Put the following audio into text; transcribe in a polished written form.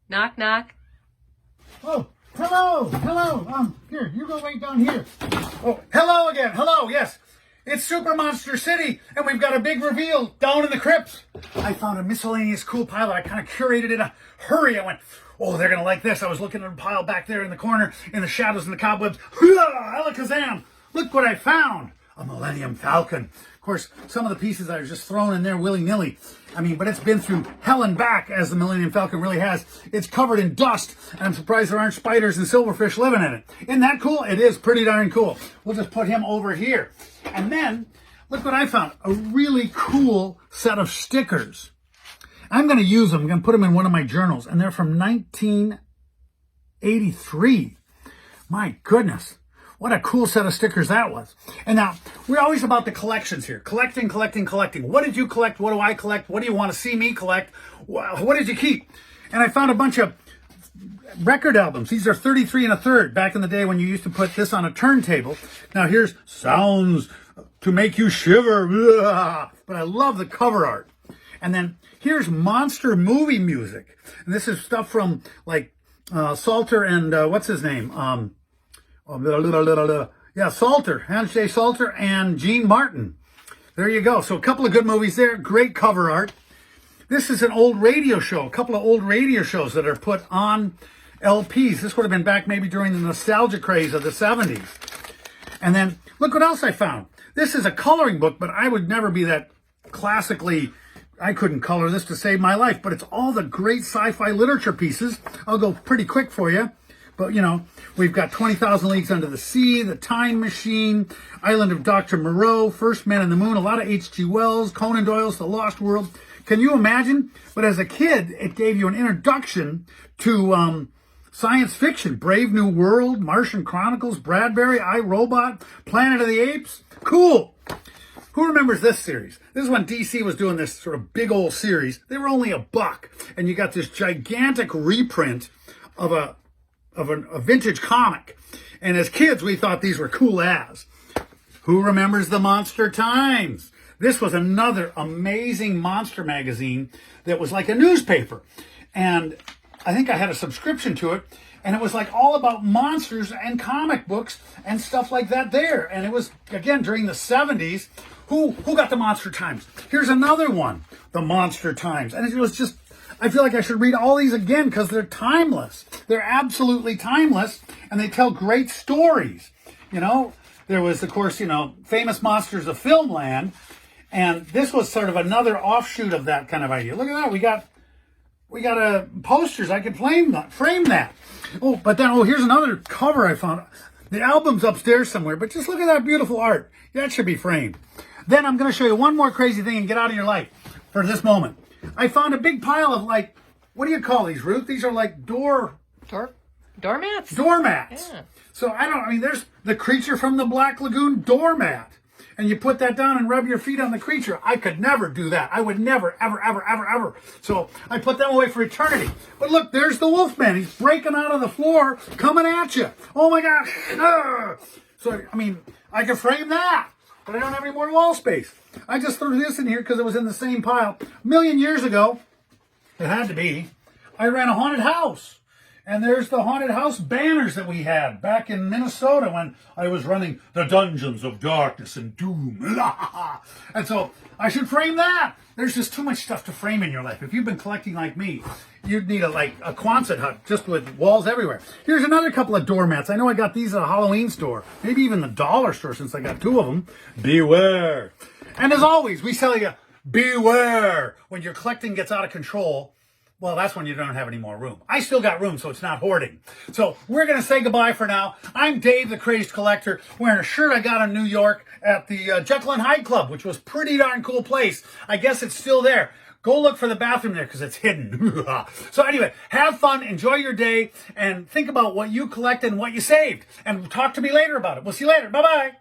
Knock, knock. Oh, hello. Here, you go wait down here. Oh, hello again. Hello, yes. It's Super Monster City, and we've got a big reveal down in the crypts. I found a miscellaneous cool pile. I kind of curated in a hurry. I went, oh, they're going to like this. I was looking at a pile back there in the corner, in the shadows and the cobwebs. Alakazam! Look what I found. A Millenium Falcon. Of course, some of the pieces I was just thrown in there willy-nilly. I mean, but it's been through hell and back, as the Millenium Falcon really has. It's covered in dust, and I'm surprised there aren't spiders and silverfish living in it. Isn't that cool? It is pretty darn cool. We'll just put him over here. And then, look what I found. A really cool set of stickers. I'm going to use them. I'm going to put them in one of my journals, and they're from 1983. My goodness. What a cool set of stickers that was. And now, we're always about the collections here. Collecting. What did you collect? What do I collect? What do you want to see me collect? What did you keep? And I found a bunch of record albums. These are 33 1/3, back in the day when you used to put this on a turntable. Now here's sounds to make you shiver. But I love the cover art. And then here's monster movie music. And this is stuff from like Salter and what's his name? Salter, Hans J. Salter and Gene Martin. There you go. So a couple of good movies there. Great cover art. This is an old radio show. A couple of old radio shows that are put on LPs. This would have been back maybe during the nostalgia craze of the 70s. And then look what else I found. This is a coloring book, but I would never be that classically. I couldn't color this to save my life, but it's all the great sci-fi literature pieces. I'll go pretty quick for you. But, you know, we've got 20,000 Leagues Under the Sea, The Time Machine, Island of Dr. Moreau, First Man in the Moon, a lot of H.G. Wells, Conan Doyle's The Lost World. Can you imagine? But as a kid, it gave you an introduction to science fiction. Brave New World, Martian Chronicles, Bradbury, I, Robot, Planet of the Apes. Cool. Who remembers this series? This is when DC was doing this sort of big old series. They were only $1, and you got this gigantic reprint of a vintage comic. And as kids, we thought these were cool as. Who remembers the Monster Times? This was another amazing monster magazine that was like a newspaper. And I think I had a subscription to it. And it was like all about monsters and comic books and stuff like that there. And it was, again, during the 70s. Who got the Monster Times? Here's another one, the Monster Times. And it was just, I feel like I should read all these again because they're timeless. They're absolutely timeless, and they tell great stories. You know, there was, of course, you know, Famous Monsters of Filmland, and this was sort of another offshoot of that kind of idea. Look at that. We got posters. I could frame that. Oh, but then, here's another cover I found. The album's upstairs somewhere, but just look at that beautiful art. That should be framed. Then I'm going to show you one more crazy thing and get out of your life for this moment. I found a big pile of, like, what do you call these, Ruth? These are like doormats. Doormats. Yeah. So there's the creature from the Black Lagoon doormat. And you put that down and rub your feet on the creature. I could never do that. I would never, ever. So I put them away for eternity. But look, there's the Wolfman. He's breaking out of the floor, coming at you. Oh my gosh. So, I could frame that. But I don't have any more wall space. I just threw this in here because it was in the same pile. A million years ago, it had to be, I ran a haunted house. And there's the haunted house banners that we had back in Minnesota when I was running the Dungeons of Darkness and Doom. And so I should frame that. There's just too much stuff to frame in your life. If you've been collecting like me, you'd need a Quonset hut just with walls everywhere. Here's another couple of doormats. I know I got these at a Halloween store, maybe even the dollar store since I got 2 of them. Beware. And as always, we tell you, beware. When your collecting gets out of control, well, that's when you don't have any more room. I still got room, so it's not hoarding. So we're going to say goodbye for now. I'm Dave, the Crazed Collector, wearing a shirt I got in New York at the Jekyll and Hyde Club, which was a pretty darn cool place. I guess it's still there. Go look for the bathroom there because it's hidden. So anyway, have fun, enjoy your day, and think about what you collected and what you saved. And talk to me later about it. We'll see you later. Bye-bye.